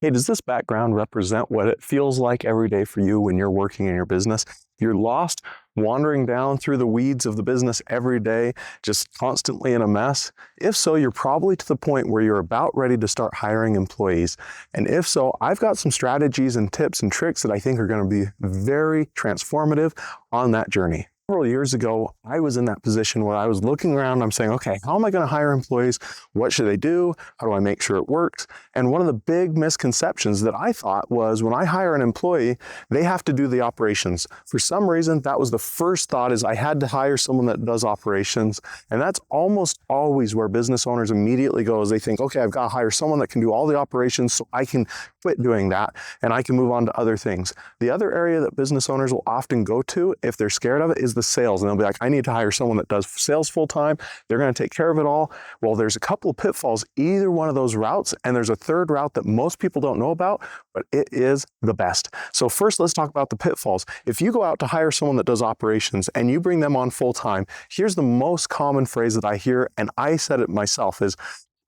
Hey, does this background represent what it feels like every day for you when you're working in your business? You're lost, wandering down through the weeds of the business every day, just constantly in a mess? If so, you're probably to the point where you're about ready to start hiring employees. And if so, I've got some strategies and tips and tricks that I think are going to be very transformative on that journey. Several years ago, I was in that position where I was looking around, I'm saying, okay, how am I going to hire employees? What should they do? How do I make sure it works? And one of the big misconceptions that I thought was when I hire an employee, they have to do the operations. For some reason, that was the first thought, is I had to hire someone that does operations. And that's almost always where business owners immediately go, is they think, okay, I've got to hire someone that can do all the operations so I can quit doing that and I can move on to other things. The other area that business owners will often go to if they're scared of it is the sales. And they'll be like, I need to hire someone that does sales full time. They're going to take care of it all. Well, there's a couple of pitfalls, either one of those routes. And there's a third route that most people don't know about, but it is the best. So first, let's talk about the pitfalls. If you go out to hire someone that does operations and you bring them on full time, here's the most common phrase that I hear, and I said it myself, is,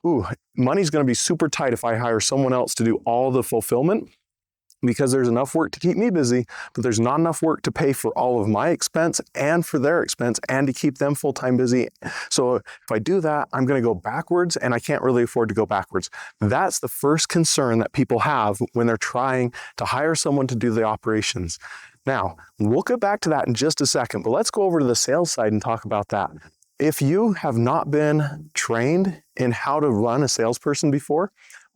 ooh, money's going to be super tight if I hire someone else to do all the fulfillment, because there's enough work to keep me busy, but there's not enough work to pay for all of my expense and for their expense and to keep them full-time busy. So if I do that, I'm going to go backwards, and I can't really afford to go backwards. That's the first concern that people have when they're trying to hire someone to do the operations. Now, we'll get back to that in just a second, but let's go over to the sales side and talk about that. If you have not been trained in how to run a salesperson before,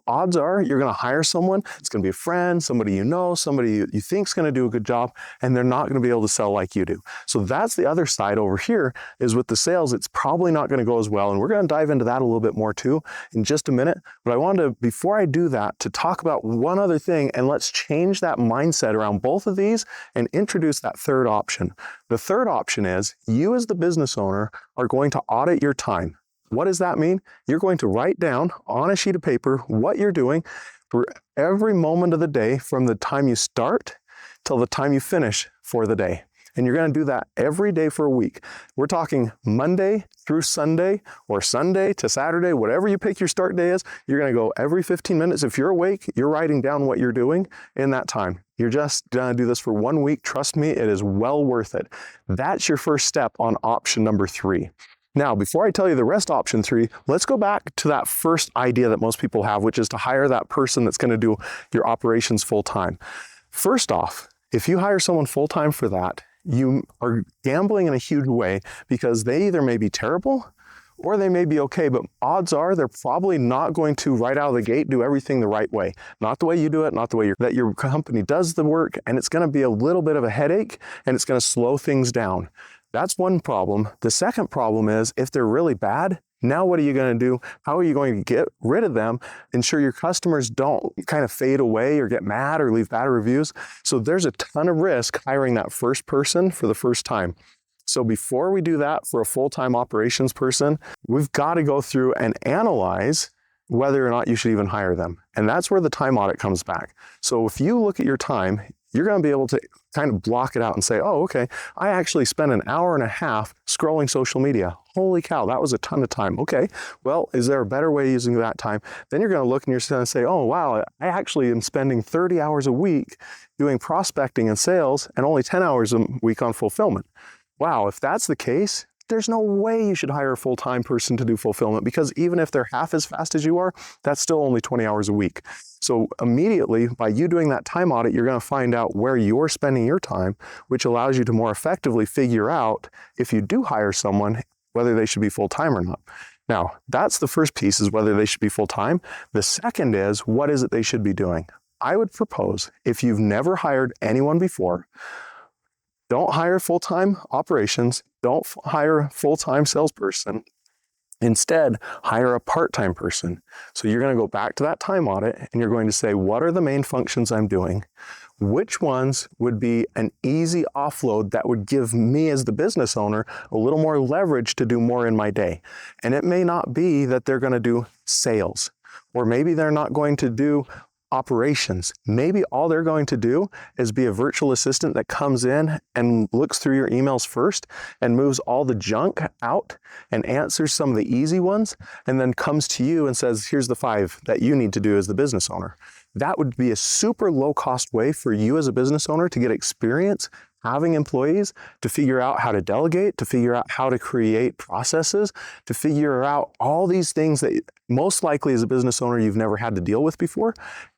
odds are you're going to hire someone. It's going to be a friend, somebody you know, somebody you think is going to do a good job, and they're not going to be able to sell like you do. So that's the other side over here, is with the sales, it's probably not going to go as well. And we're going to dive into that a little bit more too in just a minute. But I wanted to, before I do that, to talk about one other thing, and let's change that mindset around both of these and introduce that third option. The third option is you as the business owner are going to audit your time. What does that mean? You're going to write down on a sheet of paper what you're doing for every moment of the day, from the time you start till the time you finish for the day. And you're going to do that every day for a week. We're talking Monday through Sunday, or Sunday to Saturday, whatever you pick your start day is. You're going to go every 15 minutes. If you're awake, you're writing down what you're doing in that time. You're just going to do this for 1 week. Trust me, it is well worth it. That's your first step on option number 3. Now, before I tell you the rest, option 3, let's go back to that first idea that most people have, which is to hire that person that's going to do your operations full time. First off, if you hire someone full time for that, you are gambling in a huge way, because they either may be terrible or they may be okay, but odds are they're probably not going to right out of the gate do everything the right way. Not the way you do it, not the way that your company does the work, and it's going to be a little bit of a headache, and it's going to slow things down. That's one problem. The second problem is, if they're really bad, now what are you going to do? How are you going to get rid of them? Ensure your customers don't kind of fade away or get mad or leave bad reviews. So there's a ton of risk hiring that first person for the first time. So before we do that for a full-time operations person, we've got to go through and analyze whether or not you should even hire them. And that's where the time audit comes back. So if you look at your time, you're going to be able to kind of block it out and say, oh, okay, I actually spent an hour and a half scrolling social media. Holy cow, that was a ton of time. Okay, well, is there a better way of using that time? Then you're going to look and you're going to say, oh, wow, I actually am spending 30 hours a week doing prospecting and sales and only 10 hours a week on fulfillment. Wow, if that's the case, there's no way you should hire a full-time person to do fulfillment, because even if they're half as fast as you are, that's still only 20 hours a week. So immediately, by you doing that time audit, you're going to find out where you're spending your time, which allows you to more effectively figure out, if you do hire someone, whether they should be full-time or not. Now, that's the first piece, is whether they should be full-time. The second is, what is it they should be doing? I would propose, if you've never hired anyone before, don't hire full-time operations. Don't hire a full-time salesperson. Instead, hire a part-time person. So you're going to go back to that time audit and you're going to say, what are the main functions I'm doing? Which ones would be an easy offload that would give me as the business owner a little more leverage to do more in my day? And it may not be that they're going to do sales, or maybe they're not going to do operations. Maybe all they're going to do is be a virtual assistant that comes in and looks through your emails first and moves all the junk out and answers some of the easy ones, and then comes to you and says, here's the 5 that you need to do as the business owner. That would be a super low cost way for you as a business owner to get experience having employees, to figure out how to delegate, to figure out how to create processes, to figure out all these things that most likely as a business owner you've never had to deal with before.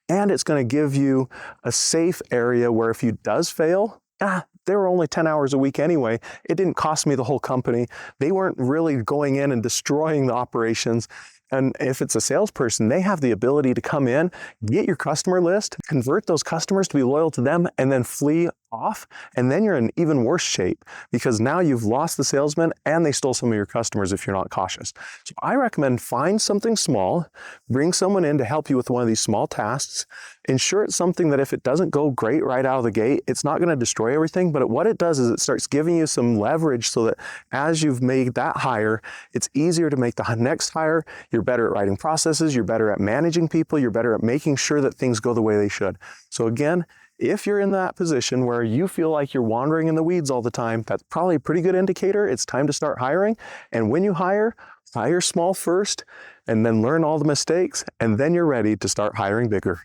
And it's going to give you a safe area where if you does fail, they were only 10 hours a week anyway. It didn't cost me the whole company. They weren't really going in and destroying the operations. And if it's a salesperson, they have the ability to come in, get your customer list, convert those customers to be loyal to them, and then flee off. And then you're in even worse shape because now you've lost the salesman and they stole some of your customers if you're not cautious. So I recommend find something small, bring someone in to help you with one of these small tasks, ensure it's something that if it doesn't go great right out of the gate, it's not going to destroy everything. But what it does is it starts giving you some leverage so that as you've made that hire, it's easier to make the next hire. You're better at writing processes, you're better at managing people, you're better at making sure that things go the way they should. So again, if you're in that position where you feel like you're wandering in the weeds all the time, that's probably a pretty good indicator. It's time to start hiring. And when you hire small first, and then learn all the mistakes, and then you're ready to start hiring bigger.